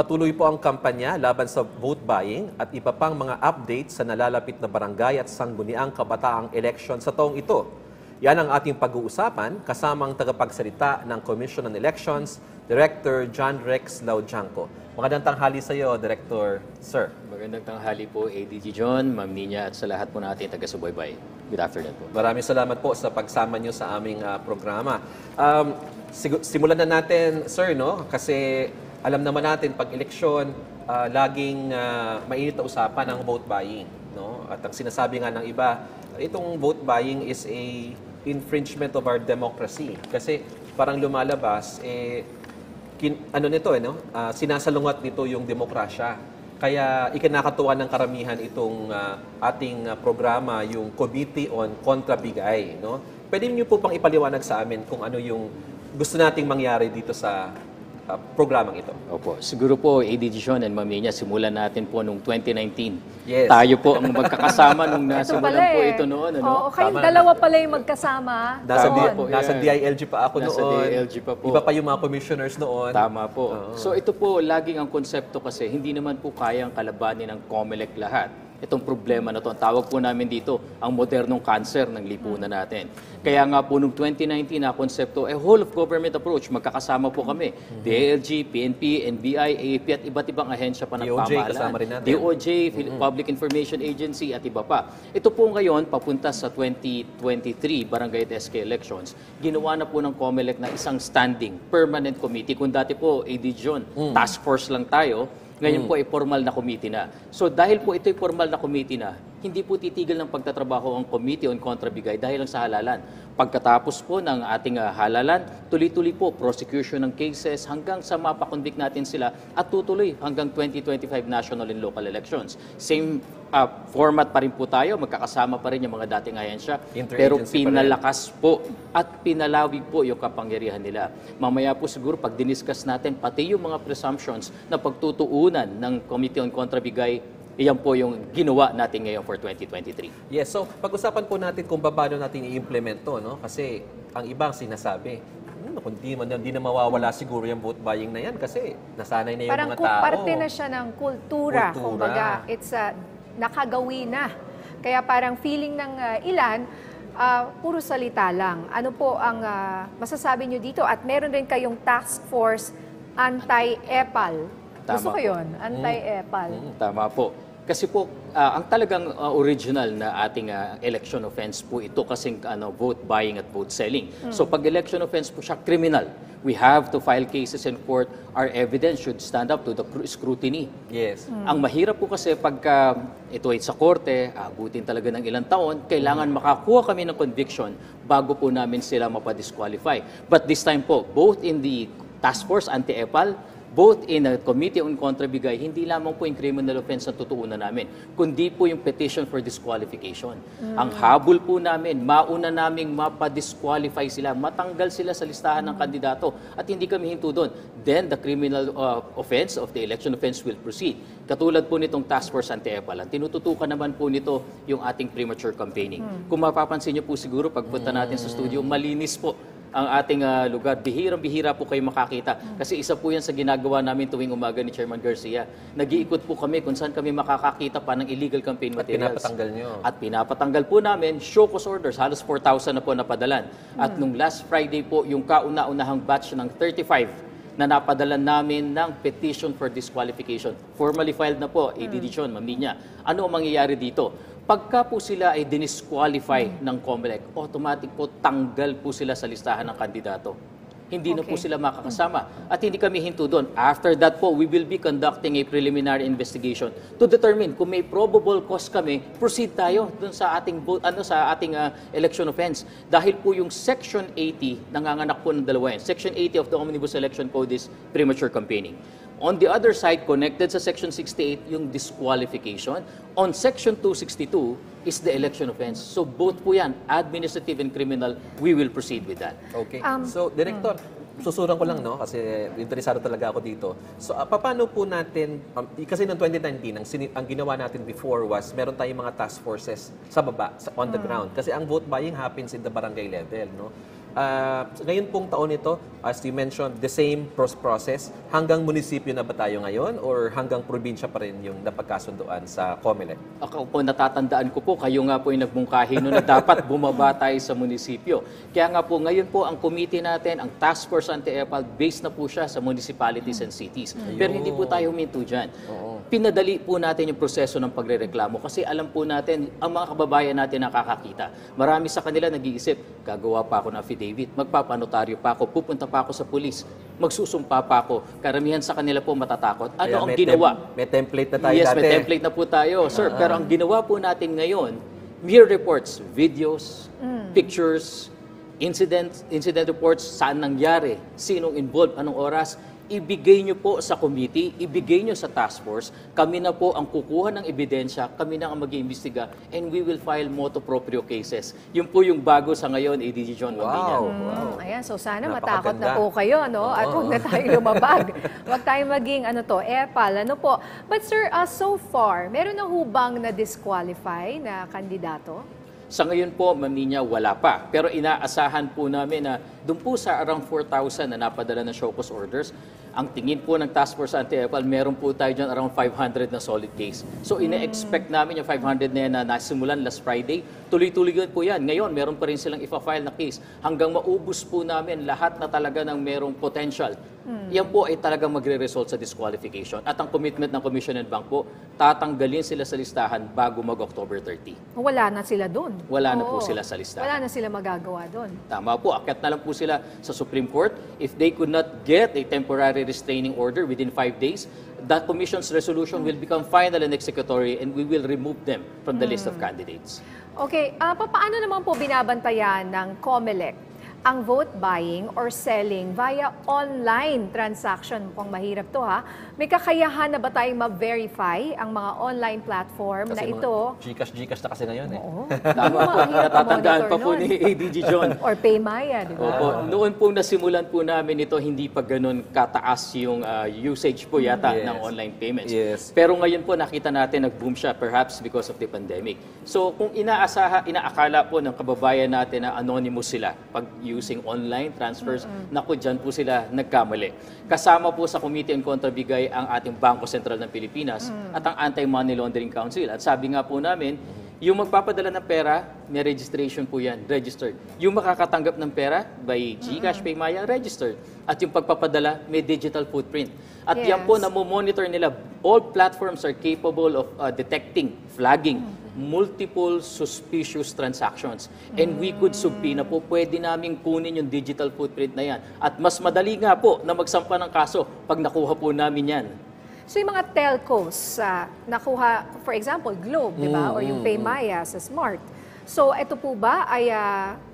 Patuloy po ang kampanya laban sa vote buying at iba pang mga updates sa nalalapit na barangay at sangguniang kabataang eleksyon sa taong ito. Yan ang ating pag-uusapan kasamang tagapagsalita ng Commission on Elections, Director John Rex Laudianco. Magandang tanghali sa iyo, Director, Sir. Magandang tanghali po, ADG John, Ma'am Nina, at sa lahat po natin taga-subaybay. Good afternoon po. Maraming salamat po sa pagsama niyo sa aming programa. Simulan na natin, Sir, no? Kasi alam naman natin, pag eleksyon, laging mainit na usapan ang vote buying. No? At ang sinasabi nga ng iba, itong vote buying is a infringement of our democracy. Kasi parang lumalabas, sinasalungat nito yung demokrasya. Kaya ikinakatuwa ng karamihan itong ating programa, yung Committee on Kontrabigay. No? Pwede niyo po pang ipaliwanag sa amin kung ano yung gusto nating mangyari dito sa programang ito. Opo. Siguro po, ADG John and Ma'am Nina, simulan natin po noong 2019. Yes. Tayo po ang magkakasama nung nasimulan po ito noon. Ano? Oo, kayong dalawa pala yung magkasama. Nasa DILG pa ako Nasa noon. DILG pa po. Iba pa yung mga commissioners noon. Tama po. So ito po, laging ang konsepto kasi, hindi naman po kayang kalabanin ng COMELEC lahat. Itong problema na to, ang tawag po namin dito, ang modernong cancer ng lipunan natin. Kaya nga po noong 2019 na konsepto, whole of government approach, magkakasama po kami. DILG, PNP, NBI, AAP at iba't ibang ahensya pa ng pamahalaan. DOJ, Public Information Agency at iba pa. Ito po ngayon, papunta sa 2023 Barangay at SK elections, ginawa na po ng COMELEC na isang standing permanent committee. Kung dati po, AD John, task force lang tayo, ngayon po ay formal na committee na. So dahil po ito'y formal na committee na, hindi po titigil ng pagtatrabaho ang Committee on Kontrabigay dahil lang sa halalan. Pagkatapos po ng ating halalan, tuloy-tuloy po prosecution ng cases hanggang sa mapakonvict natin sila at tutuloy hanggang 2025 national and local elections. Same format pa rin po tayo, magkakasama pa rin yung mga dating ahensya, pero pinalakas po at pinalawig po yung kapangyarihan nila. Mamaya po siguro pag diniscuss natin pati yung mga presumptions na pagtutuunan ng Committee on Kontrabigay, iyan po yung ginawa natin ngayon for 2023. Yes, so pag-usapan po natin kung paano natin i-implement to, no? Kasi ang ibang sinasabi, kung di na mawawala siguro yung vote buying na yan kasi nasanay na yung Parang mga tao. Parang parte na siya ng kultura. Kumbaga, it's nakagawi na. Kaya parang feeling ng ilan, puro salita lang. Ano po ang masasabi nyo dito? At meron rin kayong task force anti-EPAL. Gusto ko yun, anti-EPAL. Tama po. Kasi po, ang talagang original na ating election offense po ito kasing vote buying at vote selling. So pag election offense po siya, criminal. We have to file cases in court. Our evidence should stand up to the scrutiny. Yes. Ang mahirap po kasi pagka ito ay sa korte, abutin talaga ng ilang taon, kailangan makakuha kami ng conviction bago po namin sila mapadisqualify. But this time po, both in the task force anti-EPAL, both in a Committee on Kontrabigay, hindi lamang po yung criminal offense na tutuunan namin, kundi po yung petition for disqualification. Ang habol po namin, mauna naming mapadisqualify sila, matanggal sila sa listahan ng kandidato, at hindi kami hinto doon. Then the criminal offense of the election offense will proceed. Katulad po nitong Task Force Anti-EPAL, tinututukan naman po nito yung ating premature campaigning. Kung mapapansin niyo po siguro, pagpunta natin sa studio, malinis po ang ating lugar. Bihirang-bihira po kayo makakita. Kasi isa po yan sa ginagawa namin tuwing umaga ni Chairman Garcia. Nag-iikot po kami kung saan kami makakakita pa ng illegal campaign materials. At pinapatanggal nyo. At pinapatanggal po namin, show cause orders, halos 4,000 na po napadalan. At nung last Friday po, yung kauna-unahang batch ng 35 na napadalan namin ng petition for disqualification. Formally filed na po, ADD John, Ma'am Nina. Ano ang mangyayari dito? Pagka po sila ay dinisqualify ng COMELEC, automatic po tanggal po sila sa listahan ng kandidato. Hindi na po sila makakasama. At hindi kami hinto doon. After that po, we will be conducting a preliminary investigation to determine kung may probable cause kami, proceed tayo doon sa ating election offense. Dahil po yung Section 80, nanganganak po ng dalawa yan. Section 80 of the Omnibus Election Code is premature campaigning. On the other side, connected sa Section 68, yung disqualification. On Section 262 is the election offense. So both po yan, administrative and criminal, we will proceed with that. Okay. So, Director, susuran ko lang, no? Kasi interesado talaga ako dito. So, paano po natin, kasi noong 2019, ang ginawa natin before was, meron tayong mga task forces sa baba, on the ground. Kasi ang vote buying happens in the barangay level, no? Ngayon pong taon ito, as you mentioned, the same process, hanggang munisipyo na ba tayo ngayon or hanggang probinsya pa rin yung napagkasunduan sa COMELEC? Ako po, natatandaan ko po, kayo nga po yung nagmungkahi noon na dapat bumaba tayo sa munisipyo. Kaya nga po, ngayon po, ang committee natin, ang Task Force Anti-EPAL, based na po siya sa municipalities and cities. Pero hindi po tayo huminto dyan. Pinadali po natin yung proseso ng pagrereklamo kasi alam po natin, ang mga kababayan natin nakakakita. Marami sa kanila nag-iisip, gagawa pa ako ng affidavit, magpapanotaryo pa ako, pupunta pa ako sa pulis, magsusumpa pa ako. Karamihan sa kanila po matatakot. Ano Kaya ang may ginawa? May template na tayo Yes, dati. may template na po tayo, sir. Pero ang ginawa po natin ngayon, mere reports, videos, pictures, incident reports, saan nangyari, sinong involved, anong oras, ibigay nyo po sa committee, ibigay nyo sa task force, kami na po ang kukuha ng ebidensya, kami na ang mag-iimbestiga, and we will file motu proprio cases. Yun po yung bago sa ngayon, ADG John Mangdinan. Ayan, so sana Napakaganda. matakot na po kayo, no? At huwag na tayo lumabag. Huwag tayo maging, EPAL, ano po. But sir, so far, meron na hubang na disqualify na kandidato? Sa ngayon po, Ma'am Nina, wala pa. Pero inaasahan po namin na doon po sa around 4,000 na napadala ng show cause orders, ang tingin po ng Task Force Anti-EPAL, meron po tayo dyan around 500 na solid case. So ina-expect namin yung 500 na yan na nasimulan last Friday. Tuloy-tuloy po yan. Ngayon, meron pa rin silang ipa-file na case hanggang maubos po namin lahat na talaga ng merong potential. Yan po ay talagang magre-result sa disqualification. At ang commitment ng Commission and Bank po, tatanggalin sila sa listahan bago mag-October 30. Wala na sila doon. Wala na po sila sa listahan. Wala na sila magagawa doon. Tama po, akyat na lang po sila sa Supreme Court. If they could not get a temporary restraining order within 5 days, that Commission's resolution will become final and executory and we will remove them from the list of candidates. Okay, paano naman po binabantayan ng COMELEC ang vote buying or selling via online transaction? Mukhang mahirap to ha. May kakayahan na ba tayong ma-verify ang mga online platform na ito? Gcash na kasi ngayon eh. Oo. Tama po, natatandaan pa po ni ADG John. Or PayMaya, di ba? Opo, noon pong nasimulan po namin ito, hindi pa ganun kataas yung usage po yata Yes. ng online payments. Yes. Pero ngayon po nakita natin nag-boom siya, perhaps because of the pandemic. So kung inaakala po ng kababayan natin na anonymous sila pag using online transfers, naku, dyan po sila nagkamali. Kasama po sa Committee on Contrabigay ang ating Bangko Sentral ng Pilipinas at ang Anti-Money Laundering Council. At sabi nga po namin, yung magpapadala ng pera, may registration po yan, registered. Yung makakatanggap ng pera by GCash, PayMaya, registered. At yung pagpapadala, may digital footprint. At yan po, namomonitor nila. All platforms are capable of detecting, flagging, multiple suspicious transactions. And we could subpoena po, pwede namin kunin yung digital footprint na yan. At mas madali nga po na magsampa ng kaso pag nakuha po namin yan. So yung mga telcos, nakuha, for example, Globe, di ba? Or yung PayMaya sa Smart. So ito po ba ay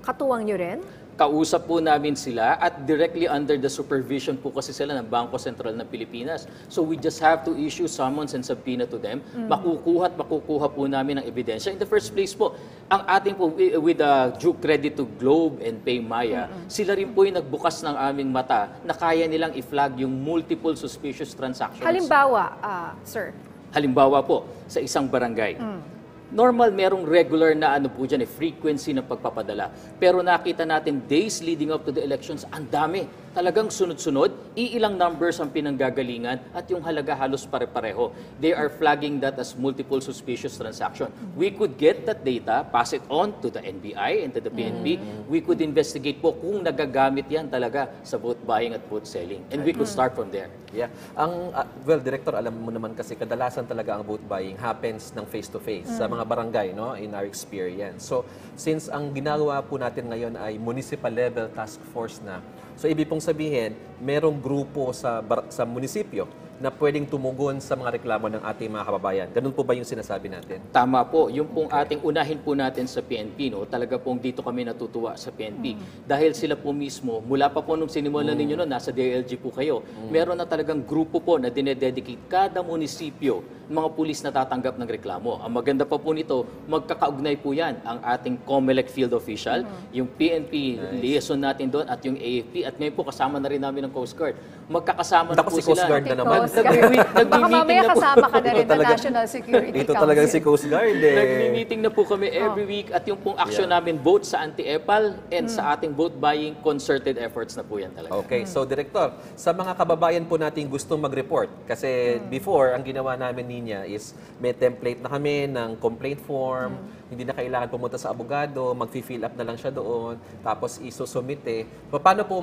katuwang nyo rin? Kausap po namin sila at directly under the supervision po kasi sila ng Bangko Sentral ng Pilipinas. So we just have to issue summons and subpoena to them. Makukuha po namin ang ebidensya. In the first place po, ang ating po with due credit to Globe and PayMaya, sila rin po yung nagbukas ng aming mata na kaya nilang i-flag yung multiple suspicious transactions. Halimbawa, sir. Halimbawa po, sa isang barangay. Normal, merong regular na po dyan, frequency ng pagpapadala. Pero nakita natin, days leading up to the elections, ang dami. Talagang sunod-sunod, iilang numbers ang pinanggagalingan at yung halaga halos pare-pareho. They are flagging that as multiple suspicious transaction. We could get that data, pass it on to the NBI and to the PNP. We could investigate po kung nagagamit yan talaga sa vote buying at vote selling. And we could start from there. Yeah. Well, Director, alam mo naman kasi kadalasan talaga ang vote buying happens ng face-to-face sa mga barangay, no, in our experience. So, since ang ginagawa po natin ngayon ay municipal level task force na, so ibig pong sabihin, merong grupo sa munisipyo na pwedeng tumugon sa mga reklamo ng ating mga kababayan. Ganun po ba yung sinasabi natin? Tama po. Yung pong ating unahin po natin sa PNP, no? Talaga pong dito kami natutuwa sa PNP. Dahil sila po mismo, mula pa po nung sinimulan ninyo noon, nasa DILG po kayo, meron na talagang grupo po na dinededicate kada munisipyo mga pulis na tatanggap ng reklamo. Ang maganda pa po nito, magkakaugnay po yan ang ating COMELEC field official, yung PNP liaison natin doon at yung AFP at ngayon po kasama na rin namin ng Coast Guard. Magkakasama na Ako po si Coast sila. Guard na naman. Coast Guard. Baka Nagmi-meeting mamaya na po. kasama ka na rin Ito ng talaga- National Security Ito Council. talagang si Coast Guard eh. Nagmi-meeting na po kami every week at yung pong action namin both sa anti-EPAL and sa ating vote buying concerted efforts na po yan talaga. Okay, so Director, sa mga kababayan po natin gustong mag-report, kasi before, ang ginawa namin niya is may template na kami ng complaint form, hindi na kailangan pumunta sa abogado, mag-fill up na lang siya doon, tapos isusumite. Paano po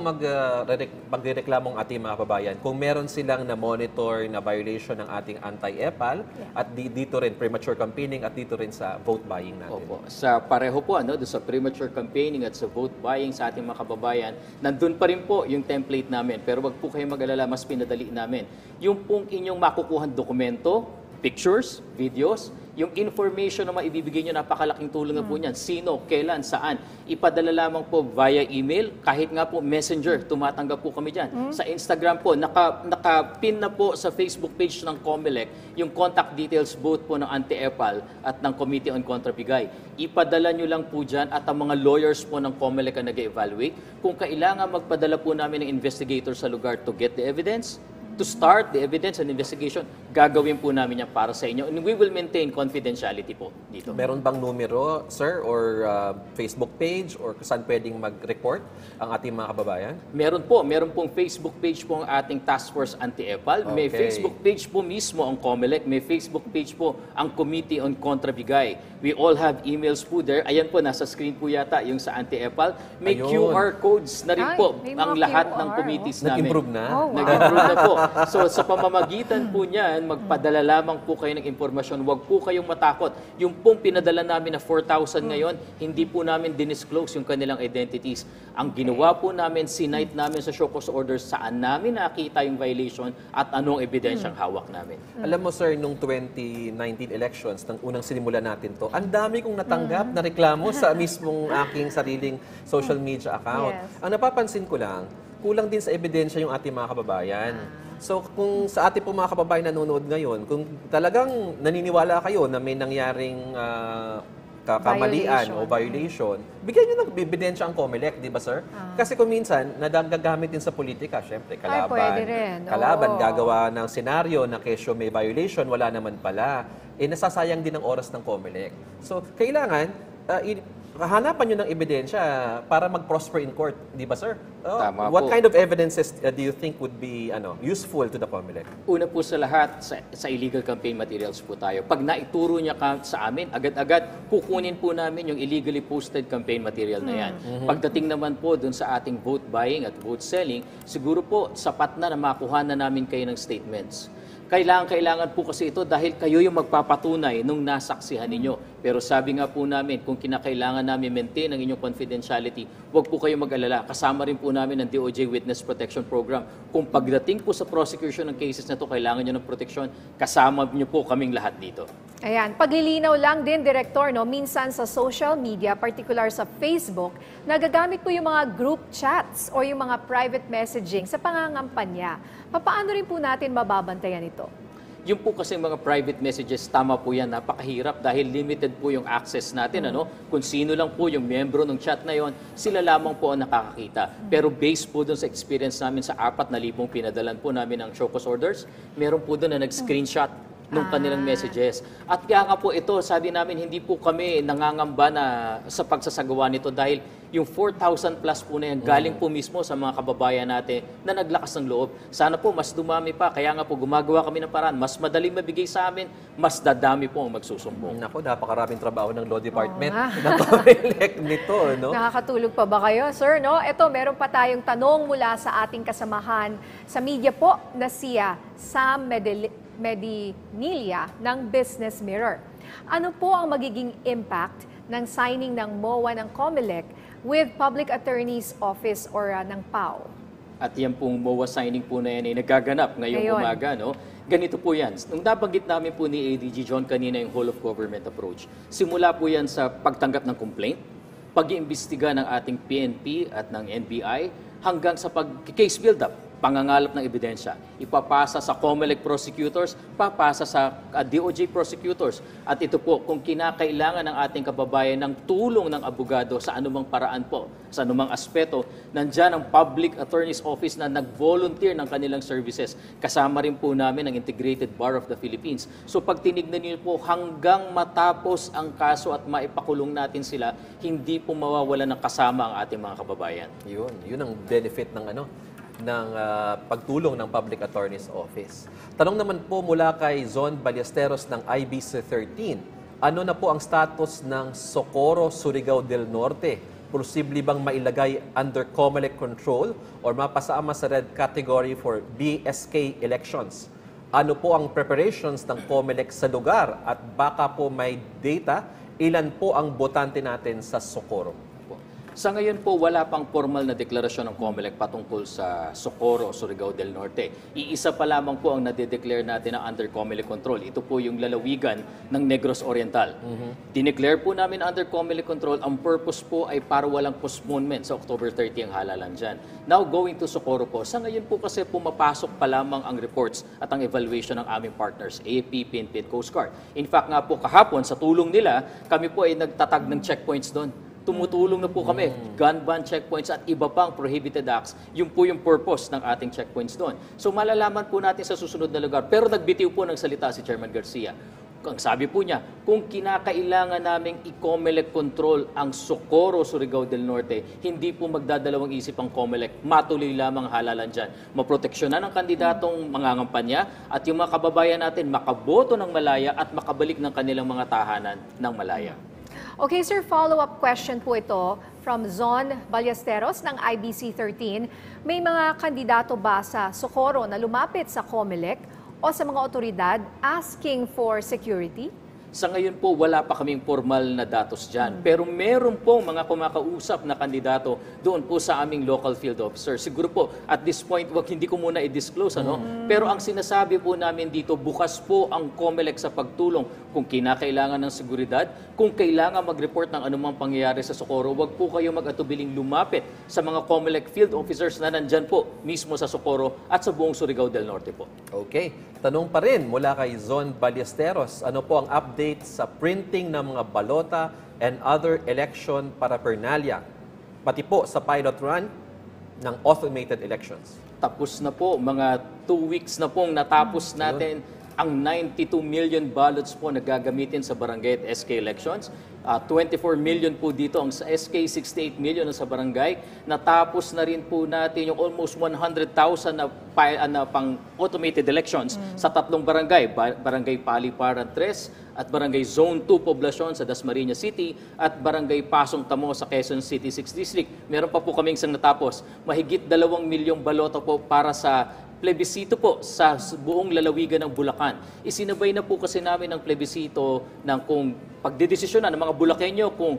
magreklamo ang ating mga kababayan kung meron silang na-monitor na violation ng ating anti-EPAL at dito rin premature campaigning at dito rin sa vote buying natin? Opo. Sa pareho po, doon sa premature campaigning at sa vote buying sa ating mga kababayan, nandun pa rin po yung template namin. Pero wag po kayo mag-alala, mas pinadali namin. Yung pong inyong makukuhan dokumento, pictures, videos, yung information na maibibigay nyo, napakalaking tulong na po niyan. Sino, kailan, saan. Ipadala lamang po via email, kahit nga po messenger, tumatanggap po kami dyan. Sa Instagram po, naka-pin na po sa Facebook page ng COMELEC yung contact details both po ng anti-EPAL at ng Committee on Contrabigay. Ipadala nyo lang po dyan at ang mga lawyers po ng COMELEC ang nag-evaluate. Kung kailangan magpadala po namin ng investigator sa lugar to get the evidence, to start the evidence and investigation, gagawin po namin yan para sa inyo. And we will maintain confidentiality po dito. Meron bang numero, sir, or Facebook page or saan pwedeng mag-report ang ating mga kababayan? Meron pong Facebook page po ang ating Task Force Anti-EPAL. May Okay. Facebook page po mismo ang COMELEC. May Facebook page po ang Committee on Contrabigay. We all have emails po there. Ayan po, nasa screen po yata yung sa Anti-EPAL. May Ayun. QR codes na rin Ay, po may ang mga lahat QR, ng committees namin. Nag-improve na? Oh, wow. Nag-improve na po. So sa pamamagitan po niyan, magpadala lamang po kayo ng impormasyon. Huwag po kayong matakot. Yung pong pinadala namin na 4,000 ngayon, hindi po namin dinisclose yung kanilang identities. Ang ginawa po namin, sinight namin sa show cause orders saan namin nakita yung violation at anong ebidensyang hawak namin. Alam mo sir, nung 2019 elections, nang unang sinimula natin to, ang dami kong natanggap na reklamo sa mismong aking sariling social media account. Yes. Ang napapansin ko lang, kulang din sa ebidensya yung ating mga kababayan. So kung sa ating po mga kababayan nanonood ngayon, kung talagang naniniwala kayo na may nangyaring kakamalian o violation, bigyan nyo ng ebidensya ang COMELEC, di ba sir? Kasi kung minsan, nagagamit din sa politika, syempre, kalaban. pwede rin. Kalaban, Oo. gagawa ng senaryo na kesyo may violation, wala naman pala. Nasasayang din ang oras ng COMELEC. So, kailangan, hanapan nyo ng ebidensya para mag-prosper in court, di ba sir? Tama What po. kind of evidences do you think would be useful to the COMELEC? Una po sa lahat, sa illegal campaign materials po tayo. Pag naituro niya sa amin, agad-agad kukunin po namin yung illegally posted campaign material na yan. Pagdating naman po dun sa ating vote buying at vote selling, siguro po sapat na makuha na namin kayo ng statements. Kailangan po kasi ito dahil kayo yung magpapatunay nung nasaksihan ninyo. Pero sabi nga po namin, kung kinakailangan namin maintain ang inyong confidentiality, huwag po kayo mag-alala. Kasama rin po namin ang DOJ Witness Protection Program. Kung pagdating po sa prosecution ng cases na ito, kailangan nyo ng proteksyon, kasama nyo po kaming lahat dito. Ayan, paglilinaw lang din, Director, no? Minsan sa social media, particular sa Facebook, nagagamit po yung mga group chats o yung mga private messaging sa pangangampanya. Paano rin po natin mababantayan ito? Yung po kasi mga private messages, tama po yan, napakahirap dahil limited po yung access natin. Kung sino lang po yung miyembro ng chat na yon, sila lamang po ang nakakakita. Pero based po dun sa experience namin sa 4,000 pinadalan po namin ng show cause orders, meron po dun na nag-screenshot nung kanilang messages. At kaya nga po ito, sabi namin, hindi po kami nangangamba na sa pagsasagawa nito dahil yung 4,000 plus po na yan, galing po mismo sa mga kababayan natin na naglakas ng loob. Sana po mas dumami pa, kaya nga po gumagawa kami ng paraan, mas madaling mabigay sa amin, mas dadami po ang magsusumbong. Naku, napakaraming trabaho ng Law Department Oo nga. na COMELEC nito, no? Nakakatulog pa ba kayo, sir? No? Ito, meron pa tayong tanong mula sa ating kasamahan sa media po na siya Sam Medinilla ng Business Mirror. Ano po ang magiging impact ng signing ng MOA ng COMELEC with Public Attorney's Office or ng PAO? At yan pong MOA signing po na yan ay nagaganap ngayong Ngayon. umaga. No? Ganito po yan. Nung nabanggit namin po ni ADG John kanina yung whole of government approach, simula po yan sa pagtanggap ng complaint, pag-iimbestiga ng ating PNP at ng NBI, hanggang sa case build-up, pangangalap ng ebidensya, ipapasa sa COMELEC prosecutors, papasa sa DOJ prosecutors. At ito po, kung kinakailangan ng ating kababayan ng tulong ng abogado sa anumang paraan po, sa anumang aspeto, nandyan ang Public Attorney's Office na nag-volunteer ng kanilang services. Kasama rin po namin ang Integrated Bar of the Philippines. So pag tinignan niyo po, hanggang matapos ang kaso at maipakulong natin sila, hindi po mawawala ng kasama ang ating mga kababayan. Yun ang benefit ng pagtulong ng Public Attorney's Office. Tanong naman po mula kay Zon Ballesteros ng IBC13. Ano na po ang status ng Socorro, Surigao del Norte? Posible bang mailagay under COMELEC control or mapasama sa red category for BSK elections? Ano po ang preparations ng COMELEC sa lugar at baka po may data ilan po ang botante natin sa Socorro? Sa ngayon po, wala pang formal na deklarasyon ng COMELEC patungkol sa Socorro, Surigao del Norte. Iisa pa lamang po ang nadedeclare natin na under COMELEC control. Ito po yung lalawigan ng Negros Oriental. Dineclare po namin under COMELEC control. Ang purpose po ay para walang postponement sa October 30 ang halalan dyan. Now, going to Socorro po. Sa ngayon po kasi pumapasok pa lamang ang reports at ang evaluation ng aming partners, AFP, PNP, Coast Guard. In fact nga po, kahapon, sa tulong nila, kami po ay nagtatag ng checkpoints doon. Tumutulong na po kami, gun ban checkpoints at iba pang prohibited acts. Yun po yung purpose ng ating checkpoints doon. So malalaman po natin sa susunod na lugar. Pero nagbitiw po ng salita si Chairman Garcia. Ang sabi po niya, kung kinakailangan naming i-COMELEC control ang Socorro, Surigao del Norte, hindi po magdadalawang isip ang COMELEC. Matuloy lamang halalan dyan. Maproteksyonan ang kandidatong mangangampanya at yung mga kababayan natin makaboto ng malaya at makabalik ng kanilang mga tahanan ng malaya. Okay, sir, follow-up question po ito from Zon Ballesteros ng IBC 13. May mga kandidato ba sa Socorro na lumapit sa COMELEC o sa mga otoridad asking for security? Sa ngayon po, wala pa kaming formal na datos dyan. Pero meron pong mga kumakausap na kandidato doon po sa aming local field officer. Siguro po, at this point, hindi ko muna i-disclose. Pero ang sinasabi po namin dito, bukas po ang COMELEC sa pagtulong kung kinakailangan ng seguridad, kung kailangan mag-report ng anumang pangyayari sa Socorro, wag po kayo mag-atubiling lumapit sa mga COMELEC field officers na nandyan po mismo sa Socorro at sa buong Surigao del Norte po. Okay. Tanong pa rin mula kay Zon Ballesteros, ano po ang update sa printing ng mga balota and other election paraphernalia, pati po sa pilot run ng automated elections? Tapos na po, mga 2 weeks na pong natapos natin ang 92 million ballots po na gagamitin sa barangay at SK elections. 24 million po dito ang sa SK, 68 million ang sa barangay. Natapos na rin po natin yung almost 100,000 na pang automated elections sa 3 barangay. Barangay Paliparan 3 at Barangay Zone 2 Poblacion sa Dasmariñas City at Barangay Pasong Tamo sa Quezon City 6 District. Meron pa po kaming isang natapos. Mahigit 2 milyong balota po para sa plebisito po sa buong lalawigan ng Bulacan. Isinabay na po kasi namin ang plebisito ng kung pagdedesisyonan ng mga Bulakenyo kung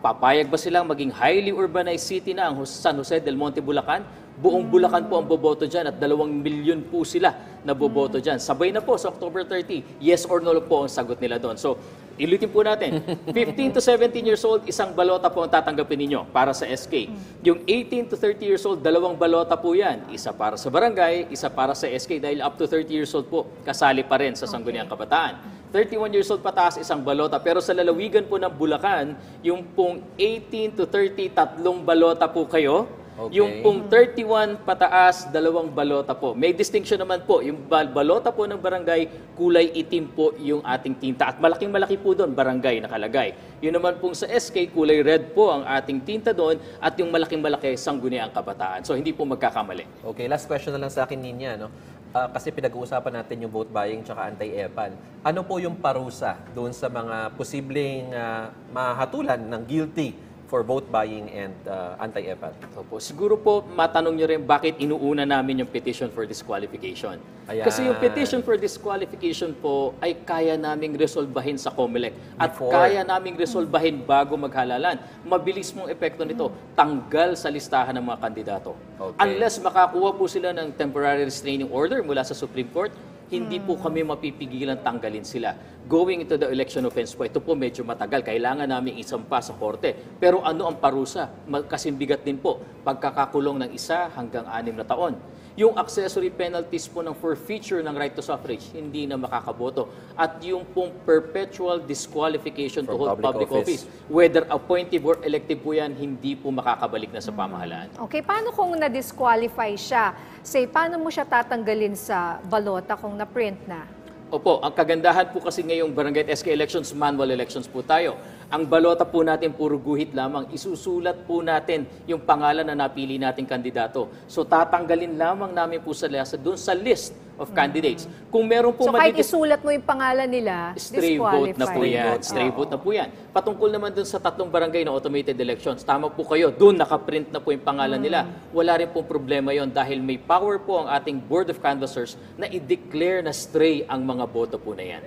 papayag ba silang maging highly urbanized city na ang San Jose del Monte, Bulacan. Buong Bulacan po ang boboto dyan at 2 milyon po sila na boboto dyan. Sabay na po sa October 30, yes or no po ang sagot nila doon. So, ilutin po natin, 15 to 17 years old, isang balota po ang tatanggapin ninyo para sa SK. Yung 18 to 30 years old, 2 balota po yan. Isa para sa barangay, isa para sa SK dahil up to 30 years old po, kasali pa rin sa Sangguniang Kabataan. 31 years old pataas, isang balota. Pero sa lalawigan po ng Bulacan, yung pong 18 to 30, 3 balota po kayo. Okay. Yung pong 31 pataas, 2 balota po. May distinction naman po. Yung balota po ng barangay, kulay itim po yung ating tinta. At malaking-malaki po doon, barangay nakalagay. Yun naman pong sa SK, kulay red po ang ating tinta doon. At yung malaking-malaki, Sangguniang Kabataan. So, hindi po magkakamali. Okay, last question na lang sa akin, Ninya. No? Kasi pinag-uusapan natin yung vote buying tsaka anti-EPAL. Ano po yung parusa doon sa mga posibleng mahatulan ng guilty for vote buying and anti-EPAL? Opo. Siguro po, matanong nyo rin bakit inuuna namin yung petition for disqualification. Ayan. Kasi yung petition for disqualification po ay kaya naming resolbahin sa COMELEC. At Before. kaya naming resolbahin bago maghalalan. Mabilis mong epekto nito, tanggal sa listahan ng mga kandidato. Okay. Unless makakuha po sila ng temporary restraining order mula sa Supreme Court, hindi po kami mapipigilan tanggalin sila. Going into the election offense po, ito po medyo matagal. Kailangan namin isampa sa korte. Pero ano ang parusa? Kasing bigat din po. Pagkakakulong ng 1 hanggang 6 na taon. Yung accessory penalties po ng forfeiture ng right to suffrage, hindi na makakaboto. At yung pong perpetual disqualification to From hold public public office, whether appointive or elective po yan, hindi po makakabalik na sa pamahalaan. Okay, paano kung na-disqualify siya? Say, paano mo siya tatanggalin sa balota kung na-print na? Opo, ang kagandahan po kasi ngayong Barangay at SK elections, manual elections po tayo. Ang balota po natin puro guhit lamang. Isusulat po natin yung pangalan na napili nating kandidato. So tatanggalin lamang namin po sa doon sa list of candidates. Kung meron po So kahit isulat mo yung pangalan nila, stray vote na po disqualified. yan. Stray vote na po yan. Patungkol naman dun sa 3 barangay na automated elections, tama po kayo, doon nakaprint na po yung pangalan nila. Wala rin pong problema yon dahil may power po ang ating Board of Canvassers na i-declare na stray ang mga boto po na yan.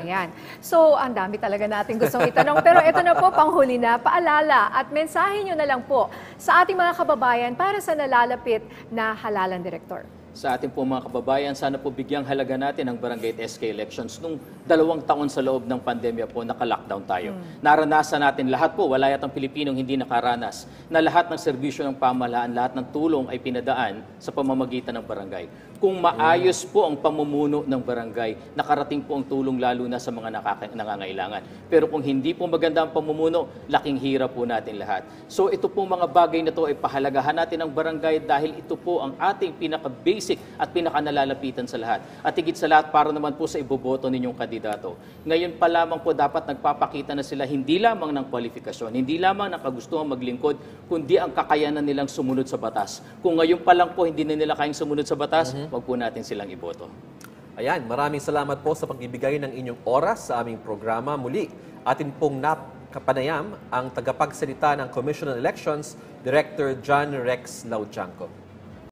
Ayan. So, ang dami talaga natin gustong itanong. Pero ito na po, panghuli na, paalala at mensahe nyo na lang po sa ating mga kababayan para sa nalalapit na halalan direktor. Sa ating po mga kababayan, sana po bigyang halaga natin ang Barangay at SK elections. Nung 2 taon sa loob ng pandemya po, naka-lockdown tayo. Naranasan natin lahat po, wala yatang Pilipinong hindi nakaranas, na lahat ng serbisyo ng pamahalaan, lahat ng tulong ay pinadaan sa pamamagitan ng barangay. Kung maayos po ang pamumuno ng barangay, nakarating po ang tulong lalo na sa mga nangangailangan. Pero kung hindi po maganda ang pamumuno, laking hirap po natin lahat. So ito po mga bagay na to ay pahalagahan natin ang barangay dahil ito po ang ating pinaka-basic at pinaka-nalalapitan sa lahat. At higit sa lahat para naman po sa iboboto ninyong kandidato. Ngayon pa lamang po dapat nagpapakita na sila hindi lamang ng kwalifikasyon, hindi lamang ng kagustuhan maglingkod, kundi ang kakayanan nilang sumunod sa batas. Kung ngayon pa lang po hindi na nila kayang sumunod sa batas, wag po natin silang iboto. Ayan, maraming salamat po sa pagbibigay ng inyong oras sa aming programa. Muli, atin pong kapanayam ang tagapagsalita ng Commission on Elections, Director John Rex Lauchanco.